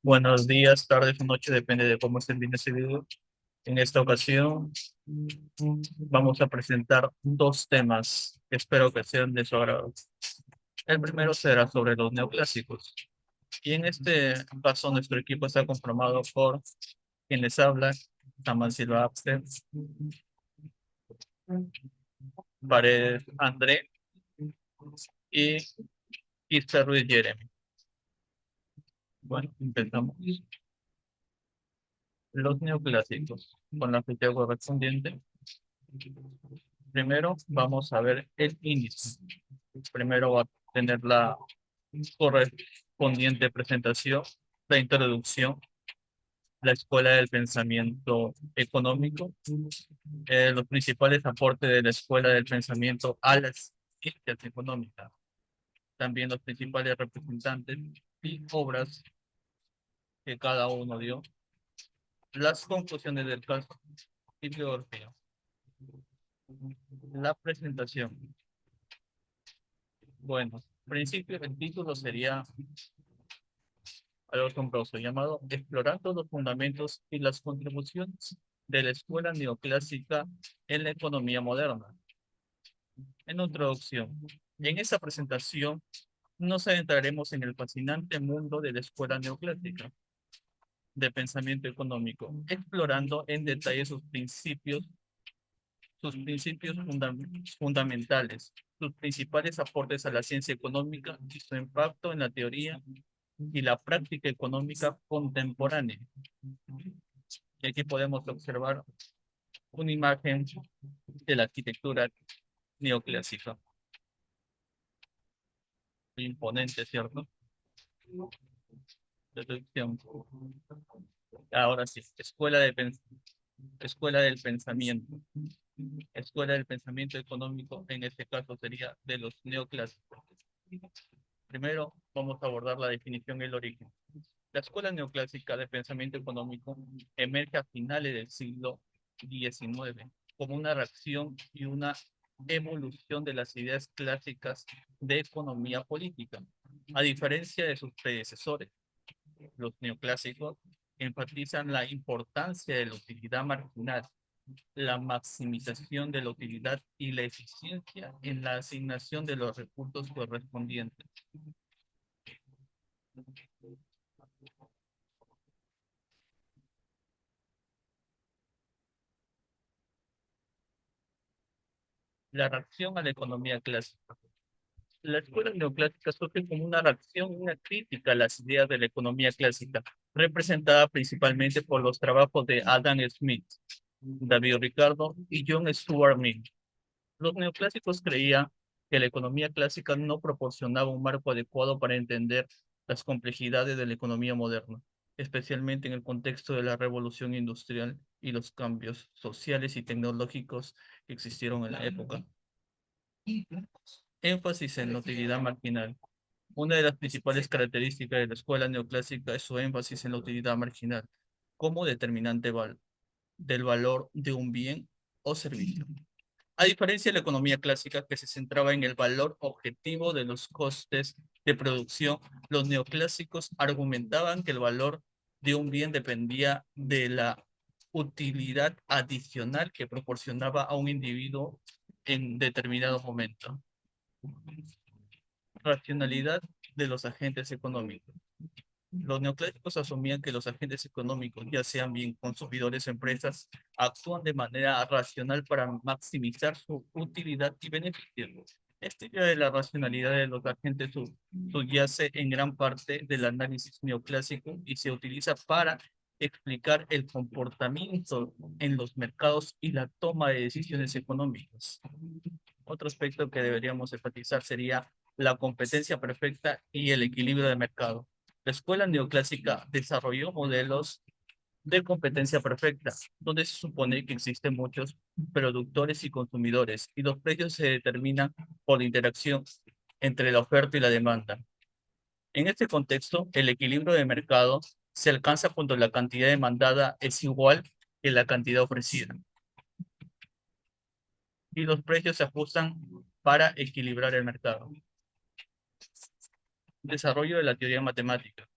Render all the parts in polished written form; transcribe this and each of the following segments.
Buenos días, tardes o noches, depende de cómo estén viendo este video. En esta ocasión vamos a presentar dos temas que espero que sean de su agrado. El primero será sobre los neoclásicos. Y en este caso nuestro equipo está conformado por quien les habla, Samuel Silva Abster, Paredes André y Isla Ruiz Jeremy. Bueno, empezamos. Los neoclásicos, con la ficha correspondiente. Primero vamos a ver el índice. Primero va a tener la correspondiente presentación, la introducción, la escuela del pensamiento económico, los principales aportes de la escuela del pensamiento a las ciencias económicas, también los principales representantes y obras que cada uno dio, las conclusiones del caso y bibliografía. La presentación. Bueno, en principio el título sería algo asombroso llamado Explorando los fundamentos y las contribuciones de la escuela neoclásica en la economía moderna. En introducción, en esta presentación nos adentraremos en el fascinante mundo de la escuela neoclásica de pensamiento económico, explorando en detalle sus principios fundamentales, sus principales aportes a la ciencia económica y su impacto en la teoría y la práctica económica contemporánea. Y aquí podemos observar una imagen de la arquitectura neoclásica. Muy imponente, ¿cierto? Descripción. Ahora sí, escuela del pensamiento. Escuela del pensamiento económico, en este caso sería de los neoclásicos. Primero, vamos a abordar la definición y el origen. La escuela neoclásica de pensamiento económico emerge a finales del siglo XIX como una reacción y una evolución de las ideas clásicas de economía política. A diferencia de sus predecesores, los neoclásicos enfatizan la importancia de la utilidad marginal, la maximización de la utilidad y la eficiencia en la asignación de los recursos correspondientes. La reacción a la economía clásica. La escuela neoclásica surge como una reacción, una crítica a las ideas de la economía clásica, representada principalmente por los trabajos de Adam Smith, David Ricardo y John Stuart Mill. Los neoclásicos creían que la economía clásica no proporcionaba un marco adecuado para entender las complejidades de la economía moderna, especialmente en el contexto de la revolución industrial y los cambios sociales y tecnológicos que existieron en la época. Énfasis en la utilidad marginal. Una de las principales características de la escuela neoclásica es su énfasis en la utilidad marginal como determinante del valor de un bien o servicio. A diferencia de la economía clásica que se centraba en el valor objetivo de los costes de producción, los neoclásicos argumentaban que el valor de un bien dependía de la utilidad adicional que proporcionaba a un individuo en determinado momento. Racionalidad de los agentes económicos. Los neoclásicos asumían que los agentes económicos, ya sean bien consumidores o empresas, actúan de manera racional para maximizar su utilidad y beneficio. Esta idea de la racionalidad de los agentes subyace en gran parte del análisis neoclásico y se utiliza para explicar el comportamiento en los mercados y la toma de decisiones económicas. Otro aspecto que deberíamos enfatizar sería la competencia perfecta y el equilibrio de mercado. La escuela neoclásica desarrolló modelos de competencia perfecta, donde se supone que existen muchos productores y consumidores, y los precios se determinan por la interacción entre la oferta y la demanda. En este contexto, el equilibrio de mercado se alcanza cuando la cantidad demandada es igual que la cantidad ofrecida, y los precios se ajustan para equilibrar el mercado. Desarrollo de la teoría matemática.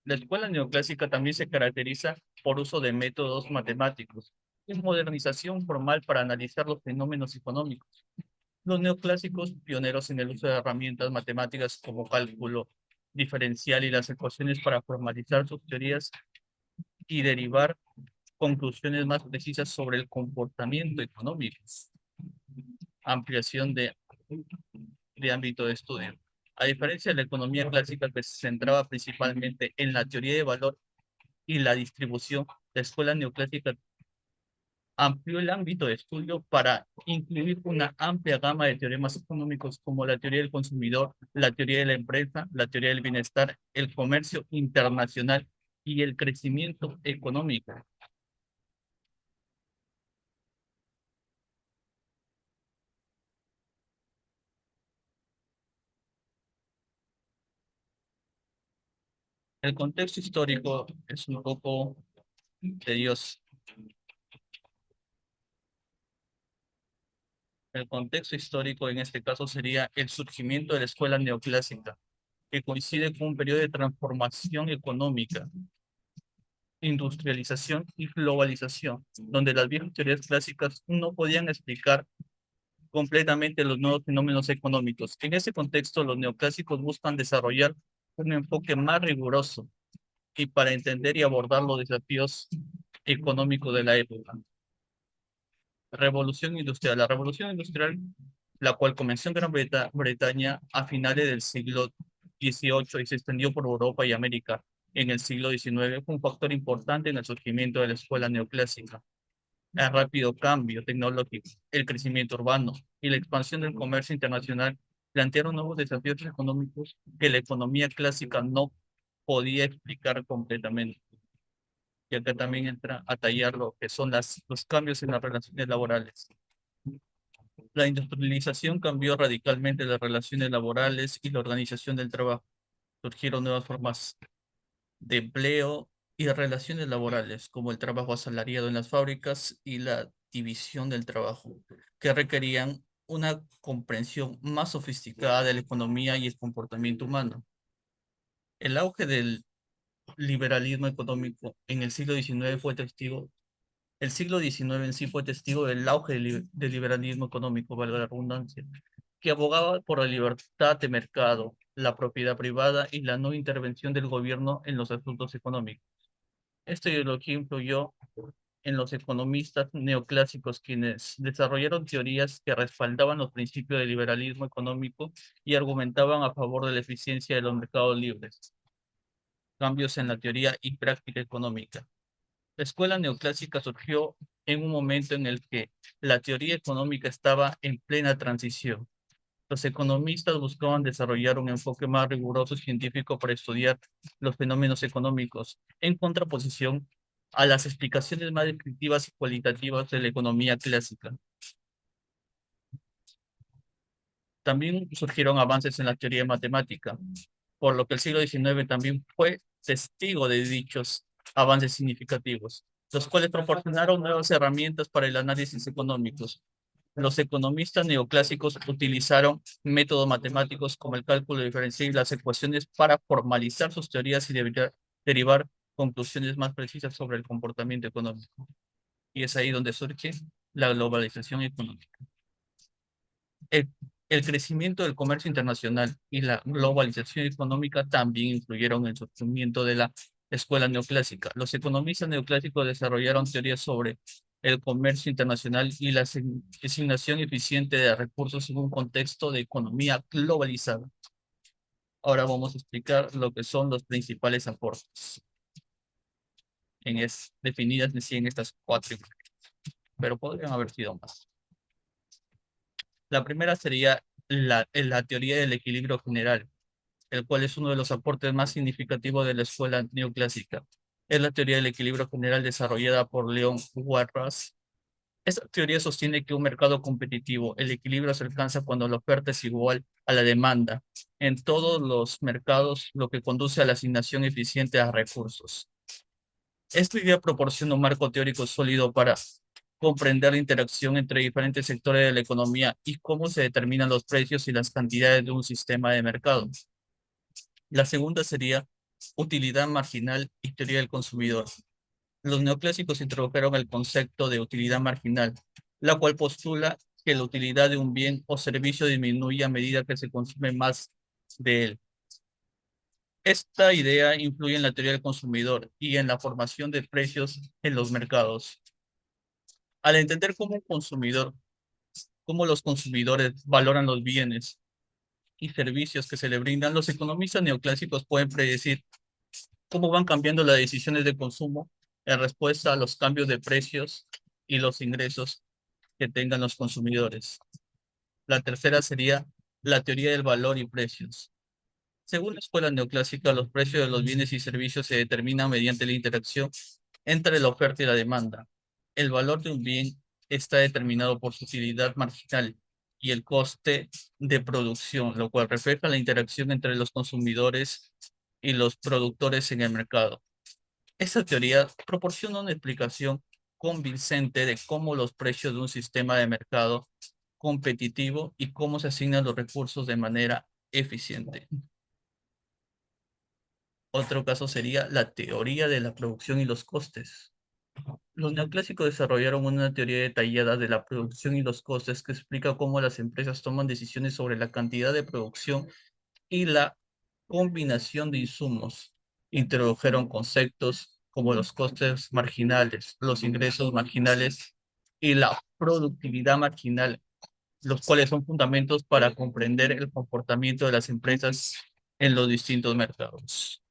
La escuela neoclásica también se caracteriza por uso de métodos matemáticos. Es modernización formal para analizar los fenómenos económicos. Los neoclásicos, pioneros en el uso de herramientas matemáticas como cálculo diferencial y las ecuaciones para formalizar sus teorías y derivar conclusiones más precisas sobre el comportamiento económico. Ampliación de ámbito de estudio. A diferencia de la economía clásica que se centraba principalmente en la teoría de valor y la distribución, la escuela neoclásica amplió el ámbito de estudio para incluir una amplia gama de teoremas económicos como la teoría del consumidor, la teoría de la empresa, la teoría del bienestar, el comercio internacional y el crecimiento económico. El contexto histórico es un poco tedioso. El contexto histórico en este caso sería el surgimiento de la escuela neoclásica, que coincide con un periodo de transformación económica, industrialización y globalización, donde las viejas teorías clásicas no podían explicar completamente los nuevos fenómenos económicos. En ese contexto, los neoclásicos buscan desarrollar un enfoque más riguroso y para entender y abordar los desafíos económicos de la época. Revolución industrial. La revolución industrial, la cual comenzó en Bretaña a finales del siglo XVIII y se extendió por Europa y América en el siglo XIX, fue un factor importante en el surgimiento de la escuela neoclásica. El rápido cambio tecnológico, el crecimiento urbano y la expansión del comercio internacional plantearon nuevos desafíos económicos que la economía clásica no podía explicar completamente. Y acá también entra a tallar lo que son los cambios en las relaciones laborales. La industrialización cambió radicalmente las relaciones laborales y la organización del trabajo. Surgieron nuevas formas de empleo y de relaciones laborales, como el trabajo asalariado en las fábricas y la división del trabajo, que requerían una comprensión más sofisticada de la economía y el comportamiento humano. El auge del liberalismo económico en el siglo XIX fue testigo, el siglo XIX en sí fue testigo del auge del liberalismo económico, valga la redundancia, que abogaba por la libertad de mercado, la propiedad privada y la no intervención del gobierno en los asuntos económicos. Esta ideología influyó en los economistas neoclásicos, quienes desarrollaron teorías que respaldaban los principios del liberalismo económico y argumentaban a favor de la eficiencia de los mercados libres. Cambios en la teoría y práctica económica. La escuela neoclásica surgió en un momento en el que la teoría económica estaba en plena transición. Los economistas buscaban desarrollar un enfoque más riguroso y científico para estudiar los fenómenos económicos, en contraposición a las explicaciones más descriptivas y cualitativas de la economía clásica. También surgieron avances en la teoría matemática, por lo que el siglo XIX también fue testigo de dichos avances significativos, los cuales proporcionaron nuevas herramientas para el análisis económicos. Los economistas neoclásicos utilizaron métodos matemáticos como el cálculo diferencial y las ecuaciones para formalizar sus teorías y derivar conclusiones más precisas sobre el comportamiento económico. Y es ahí donde surge la globalización económica. El, el crecimiento del comercio internacional y la globalización económica también influyeron en el surgimiento de la escuela neoclásica. Los economistas neoclásicos desarrollaron teorías sobre el comercio internacional y la asignación eficiente de recursos en un contexto de economía globalizada. Ahora vamos a explicar lo que son los principales aportes definidas en estas cuatro, pero podrían haber sido más. La primera sería la teoría del equilibrio general, el cual es uno de los aportes más significativos de la escuela neoclásica. Es la teoría del equilibrio general desarrollada por Leon Warras. Esta teoría sostiene que un mercado competitivo, el equilibrio se alcanza cuando la oferta es igual a la demanda en todos los mercados, lo que conduce a la asignación eficiente de recursos. Esta idea proporciona un marco teórico sólido para comprender la interacción entre diferentes sectores de la economía y cómo se determinan los precios y las cantidades de un sistema de mercado. La segunda sería utilidad marginal y teoría del consumidor. Los neoclásicos introdujeron el concepto de utilidad marginal, la cual postula que la utilidad de un bien o servicio disminuye a medida que se consume más de él. Esta idea influye en la teoría del consumidor y en la formación de precios en los mercados. Al entender cómo los consumidores valoran los bienes y servicios que se le brindan, los economistas neoclásicos pueden predecir cómo van cambiando las decisiones de consumo en respuesta a los cambios de precios y los ingresos que tengan los consumidores. La tercera sería la teoría del valor y precios. Según la escuela neoclásica, los precios de los bienes y servicios se determinan mediante la interacción entre la oferta y la demanda. El valor de un bien está determinado por su utilidad marginal y el coste de producción, lo cual refleja la interacción entre los consumidores y los productores en el mercado. Esta teoría proporciona una explicación convincente de cómo los precios de un sistema de mercado competitivo y cómo se asignan los recursos de manera eficiente. Otro caso sería la teoría de la producción y los costes. Los neoclásicos desarrollaron una teoría detallada de la producción y los costes que explica cómo las empresas toman decisiones sobre la cantidad de producción y la combinación de insumos. Introdujeron conceptos como los costes marginales, los ingresos marginales y la productividad marginal, los cuales son fundamentos para comprender el comportamiento de las empresas en los distintos mercados.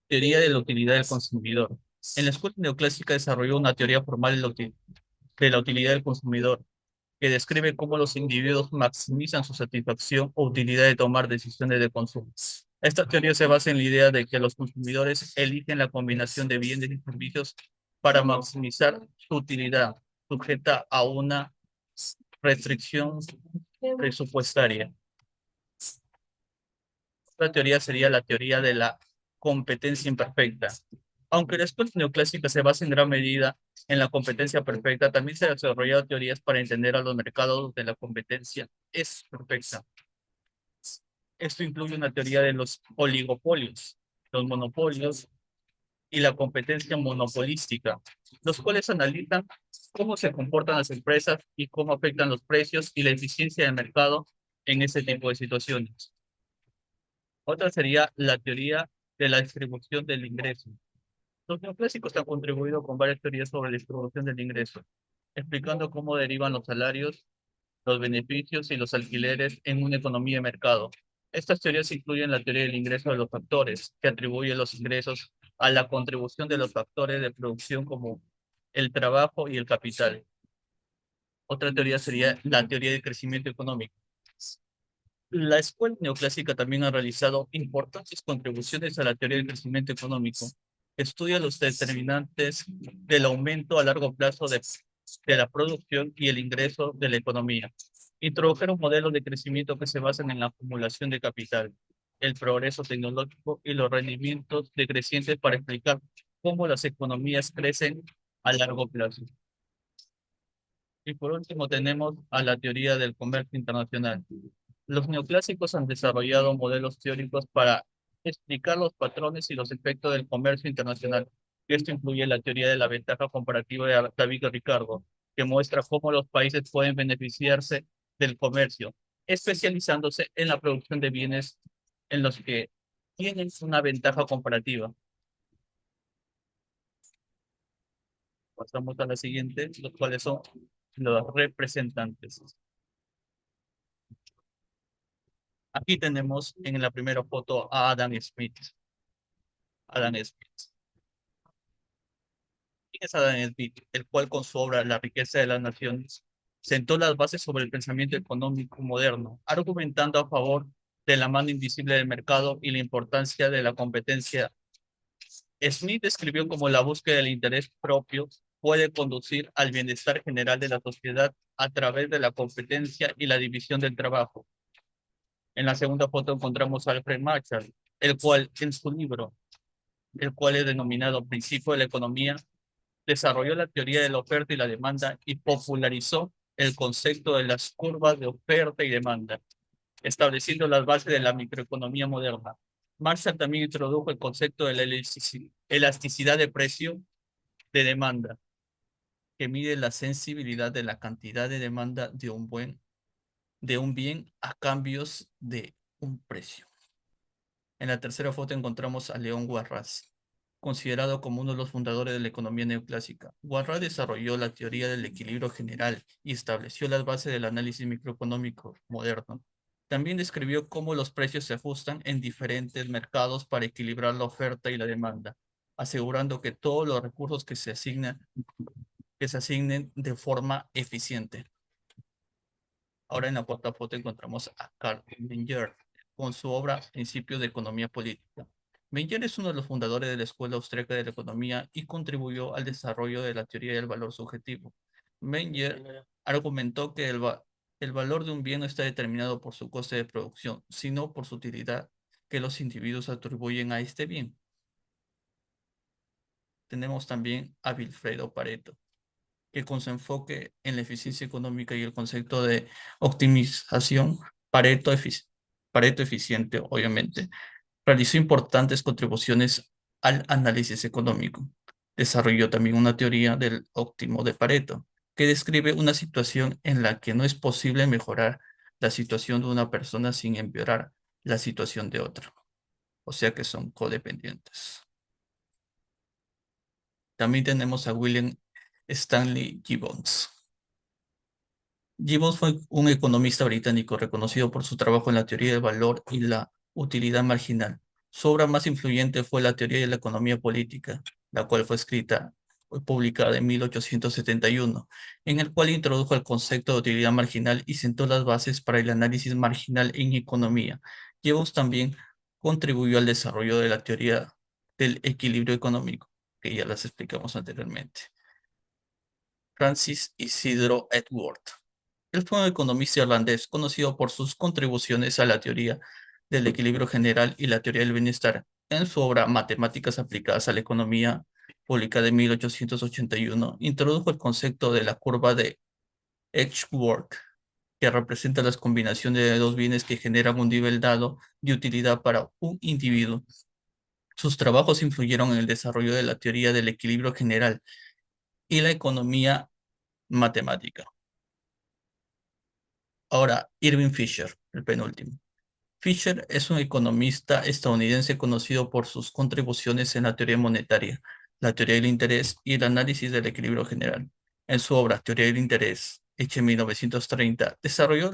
Teoría de la utilidad del consumidor. En la escuela neoclásica desarrolló una teoría formal de la utilidad del consumidor, que describe cómo los individuos maximizan su satisfacción o utilidad de tomar decisiones de consumo. Esta teoría se basa en la idea de que los consumidores eligen la combinación de bienes y servicios para maximizar su utilidad, sujeta a una restricción presupuestaria. Otra teoría sería la teoría de la competencia imperfecta. Aunque la escuela neoclásica se basa en gran medida en la competencia perfecta, también se han desarrollado teorías para entender a los mercados donde la competencia es perfecta. Esto incluye una teoría de los oligopolios, los monopolios y la competencia monopolística, los cuales analizan cómo se comportan las empresas y cómo afectan los precios y la eficiencia del mercado en ese tipo de situaciones. Otra sería la teoría de la distribución del ingreso. Los neoclásicos han contribuido con varias teorías sobre la distribución del ingreso, explicando cómo derivan los salarios, los beneficios y los alquileres en una economía de mercado. Estas teorías incluyen la teoría del ingreso de los factores, que atribuye los ingresos a la contribución de los factores de producción como el trabajo y el capital. Otra teoría sería la teoría del crecimiento económico. La escuela neoclásica también ha realizado importantes contribuciones a la teoría del crecimiento económico. Estudia los determinantes del aumento a largo plazo de la producción y el ingreso de la economía. Introdujeron modelos de crecimiento que se basan en la acumulación de capital, el progreso tecnológico y los rendimientos decrecientes para explicar cómo las economías crecen a largo plazo. Y por último tenemos a la teoría del comercio internacional. Los neoclásicos han desarrollado modelos teóricos para explicar los patrones y los efectos del comercio internacional. Esto incluye la teoría de la ventaja comparativa de David Ricardo, que muestra cómo los países pueden beneficiarse del comercio, especializándose en la producción de bienes en los que tienen una ventaja comparativa. Pasamos a la siguiente, los cuales son los representantes. Aquí tenemos en la primera foto a Adam Smith. Adam Smith. ¿Quién es Adam Smith? El cual con su obra La riqueza de las naciones sentó las bases sobre el pensamiento económico moderno, argumentando a favor de la mano invisible del mercado y la importancia de la competencia. Smith describió cómo la búsqueda del interés propio puede conducir al bienestar general de la sociedad a través de la competencia y la división del trabajo. En la segunda foto encontramos a Alfred Marshall, el cual en su libro, el cual es denominado Principio de la Economía, desarrolló la teoría de la oferta y la demanda y popularizó el concepto de las curvas de oferta y demanda, estableciendo las bases de la microeconomía moderna. Marshall también introdujo el concepto de la elasticidad de precio de demanda, que mide la sensibilidad de la cantidad de demanda de un bien a cambios de un precio. En la tercera foto encontramos a León Warras, considerado como uno de los fundadores de la economía neoclásica. Warras desarrolló la teoría del equilibrio general y estableció las bases del análisis microeconómico moderno. También describió cómo los precios se ajustan en diferentes mercados para equilibrar la oferta y la demanda, asegurando que todos los recursos que se asignen de forma eficiente. Ahora en la cuarta foto encontramos a Carl Menger con su obra Principios de Economía Política. Menger es uno de los fundadores de la Escuela Austríaca de la Economía y contribuyó al desarrollo de la teoría del valor subjetivo. Menger argumentó que el valor de un bien no está determinado por su coste de producción, sino por su utilidad que los individuos atribuyen a este bien. Tenemos también a Vilfredo Pareto, que con su enfoque en la eficiencia económica y el concepto de optimización, Pareto eficiente, obviamente, realizó importantes contribuciones al análisis económico. Desarrolló también una teoría del óptimo de Pareto, que describe una situación en la que no es posible mejorar la situación de una persona sin empeorar la situación de otra. O sea que son codependientes. También tenemos a William Stanley Gibbons. Gibbons fue un economista británico reconocido por su trabajo en la teoría del valor y la utilidad marginal. Su obra más influyente fue la teoría de la economía política, la cual fue escrita y publicada en 1871, en el cual introdujo el concepto de utilidad marginal y sentó las bases para el análisis marginal en economía. Gibbons también contribuyó al desarrollo de la teoría del equilibrio económico, que ya las explicamos anteriormente. Francis Isidro Edgeworth. Él fue un economista irlandés conocido por sus contribuciones a la teoría del equilibrio general y la teoría del bienestar. En su obra Matemáticas aplicadas a la economía, publicada en 1881, introdujo el concepto de la curva de Edgeworth, que representa las combinaciones de dos bienes que generan un nivel dado de utilidad para un individuo. Sus trabajos influyeron en el desarrollo de la teoría del equilibrio general y la economía matemática. Ahora, Irving Fisher, el penúltimo. Fisher es un economista estadounidense conocido por sus contribuciones en la teoría monetaria, la teoría del interés y el análisis del equilibrio general. En su obra Teoría del Interés, hecha en 1930, desarrolló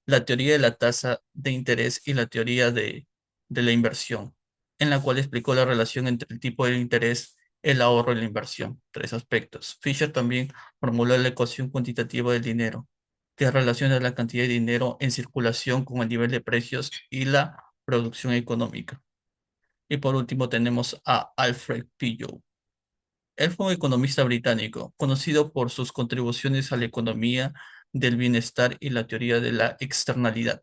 la teoría de la tasa de interés y la teoría de la inversión, en la cual explicó la relación entre el tipo de interés, el ahorro y la inversión. Tres aspectos. Fisher también formuló la ecuación cuantitativa del dinero, que relaciona la cantidad de dinero en circulación con el nivel de precios y la producción económica. Y por último tenemos a Alfred Pillow. Él fue un economista británico, conocido por sus contribuciones a la economía del bienestar y la teoría de la externalidad.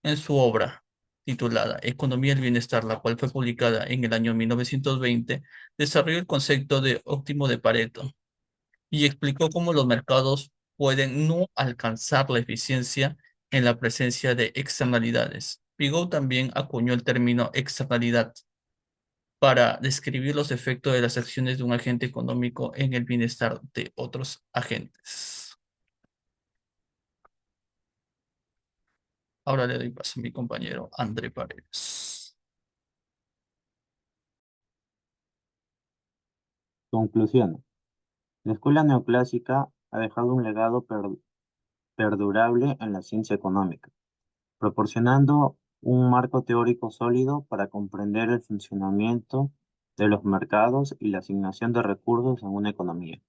En su obra titulada Economía del Bienestar, la cual fue publicada en el año 1920, desarrolló el concepto de óptimo de Pareto, y explicó cómo los mercados pueden no alcanzar la eficiencia en la presencia de externalidades. Pigot también acuñó el término externalidad para describir los efectos de las acciones de un agente económico en el bienestar de otros agentes. Ahora le doy paso a mi compañero André Paredes. Conclusión. La escuela neoclásica ha dejado un legado perdurable en la ciencia económica, proporcionando un marco teórico sólido para comprender el funcionamiento de los mercados y la asignación de recursos en una economía.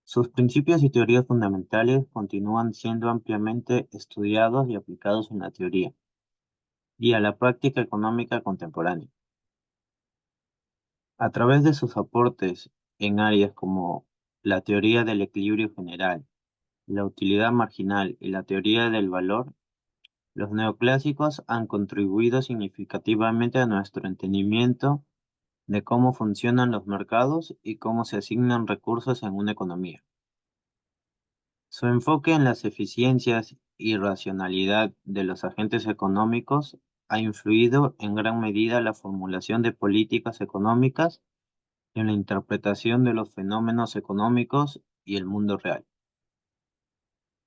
Sus principios y teorías fundamentales continúan siendo ampliamente estudiados y aplicados en la teoría y a la práctica económica contemporánea. A través de sus aportes en áreas como la teoría del equilibrio general, la utilidad marginal y la teoría del valor, los neoclásicos han contribuido significativamente a nuestro entendimiento de cómo funcionan los mercados y cómo se asignan recursos en una economía. Su enfoque en las eficiencias y racionalidad de los agentes económicos ha influido en gran medida la formulación de políticas económicas y en la interpretación de los fenómenos económicos y el mundo real.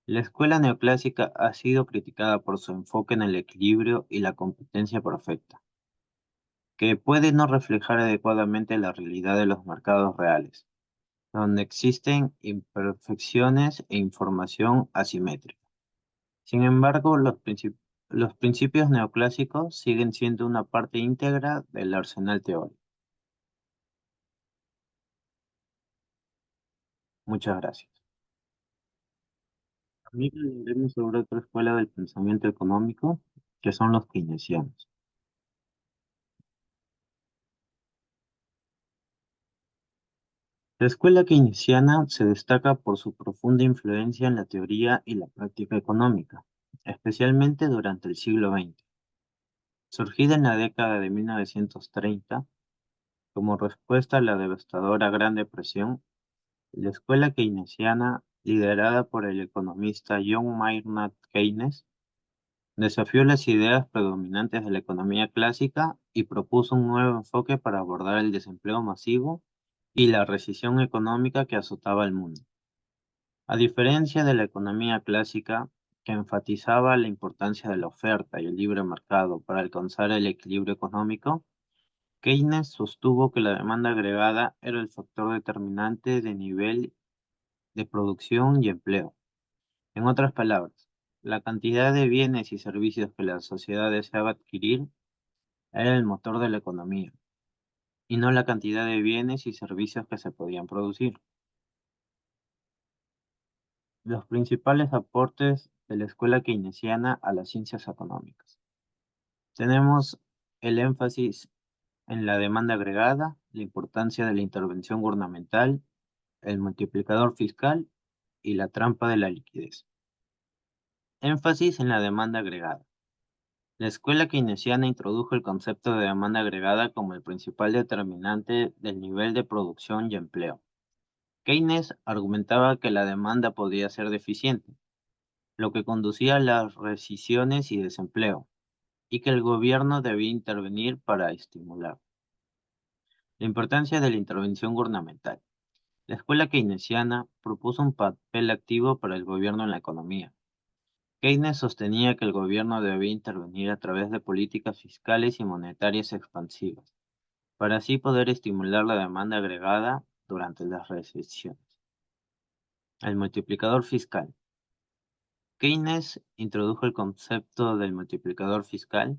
La escuela neoclásica ha sido criticada por su enfoque en el equilibrio y la competencia perfecta, que puede no reflejar adecuadamente la realidad de los mercados reales, donde existen imperfecciones e información asimétrica. Sin embargo, los principios neoclásicos siguen siendo una parte íntegra del arsenal teórico. Muchas gracias. También hablaremos sobre otra escuela del pensamiento económico, que son los keynesianos. La escuela keynesiana se destaca por su profunda influencia en la teoría y la práctica económica, especialmente durante el siglo XX. Surgida en la década de 1930, como respuesta a la devastadora Gran Depresión, la escuela keynesiana, liderada por el economista John Maynard Keynes, desafió las ideas predominantes de la economía clásica y propuso un nuevo enfoque para abordar el desempleo masivo y la recesión económica que azotaba el mundo. A diferencia de la economía clásica, que enfatizaba la importancia de la oferta y el libre mercado para alcanzar el equilibrio económico, Keynes sostuvo que la demanda agregada era el factor determinante de nivel de producción y empleo. En otras palabras, la cantidad de bienes y servicios que la sociedad deseaba adquirir era el motor de la economía, y no la cantidad de bienes y servicios que se podían producir. Los principales aportes de la escuela keynesiana a las ciencias económicas. Tenemos el énfasis en la demanda agregada, la importancia de la intervención gubernamental, el multiplicador fiscal y la trampa de la liquidez. Énfasis en la demanda agregada. La escuela keynesiana introdujo el concepto de demanda agregada como el principal determinante del nivel de producción y empleo. Keynes argumentaba que la demanda podía ser deficiente, lo que conducía a las rescisiones y desempleo, y que el gobierno debía intervenir para estimular. La importancia de la intervención gubernamental. La escuela keynesiana propuso un papel activo para el gobierno en la economía. Keynes sostenía que el gobierno debía intervenir a través de políticas fiscales y monetarias expansivas, para así poder estimular la demanda agregada durante las recesiones. El multiplicador fiscal. Keynes introdujo el concepto del multiplicador fiscal,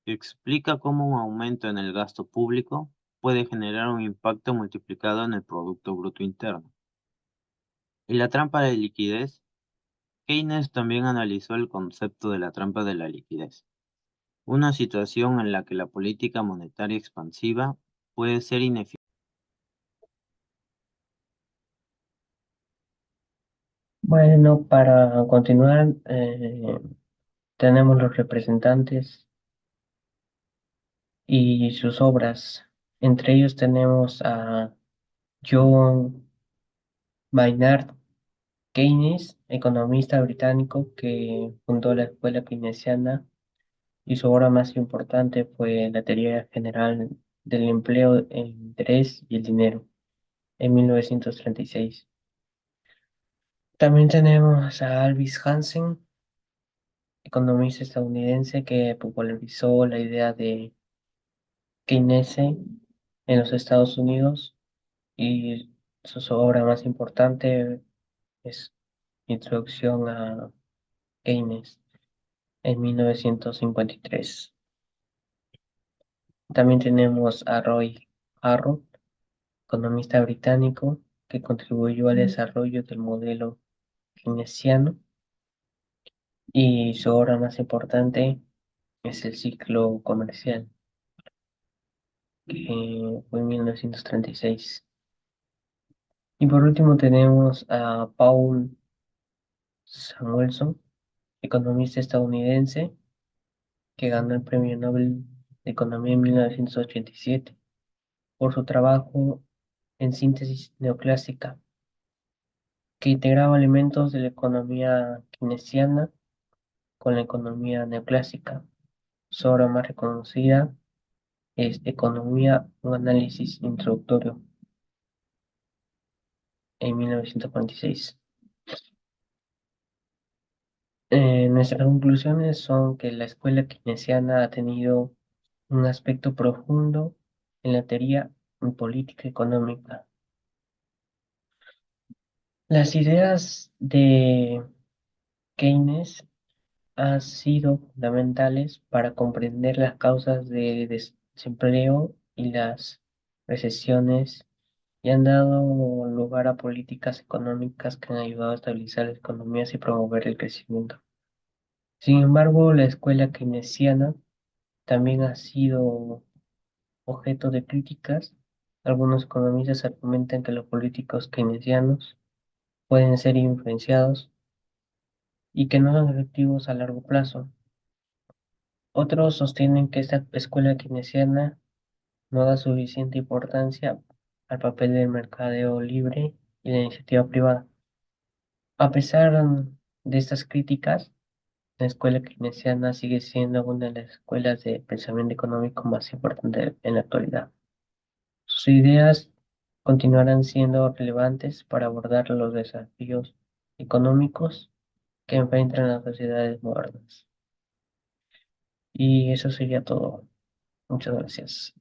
que explica cómo un aumento en el gasto público puede generar un impacto multiplicado en el Producto Bruto Interno. Y la trampa de liquidez. Keynes también analizó el concepto de la trampa de la liquidez, una situación en la que la política monetaria expansiva puede ser ineficaz. Bueno, para continuar, tenemos los representantes y sus obras. Entre ellos tenemos a John Maynard Keynes, economista británico que fundó la escuela keynesiana y su obra más importante fue la teoría general del empleo, el interés y el dinero en 1936. También tenemos a Aldous Hansen, economista estadounidense que popularizó la idea de Keynes en los Estados Unidos y su obra más importante es Introducción a Keynes en 1953. También tenemos a Roy Harrod, economista británico que contribuyó al desarrollo del modelo keynesiano y su obra más importante es El ciclo comercial, que fue en 1936. Y por último tenemos a Paul Samuelson, economista estadounidense que ganó el Premio Nobel de Economía en 1987 por su trabajo en síntesis neoclásica, que integraba elementos de la economía keynesiana con la economía neoclásica. Su obra más reconocida es Economía, un análisis introductorio, en 1946. Nuestras conclusiones son que la escuela keynesiana ha tenido un aspecto profundo en la teoría y política económica. Las ideas de Keynes han sido fundamentales para comprender las causas de desempleo y las recesiones y han dado lugar a políticas económicas que han ayudado a estabilizar las economías y promover el crecimiento. Sin embargo, la escuela keynesiana también ha sido objeto de críticas. Algunos economistas argumentan que los políticos keynesianos pueden ser influenciados y que no son efectivos a largo plazo. Otros sostienen que esta escuela keynesiana no da suficiente importancia al papel del mercadeo libre y la iniciativa privada. A pesar de estas críticas, la escuela keynesiana sigue siendo una de las escuelas de pensamiento económico más importantes en la actualidad. Sus ideas continuarán siendo relevantes para abordar los desafíos económicos que enfrentan las sociedades modernas. Y eso sería todo. Muchas gracias.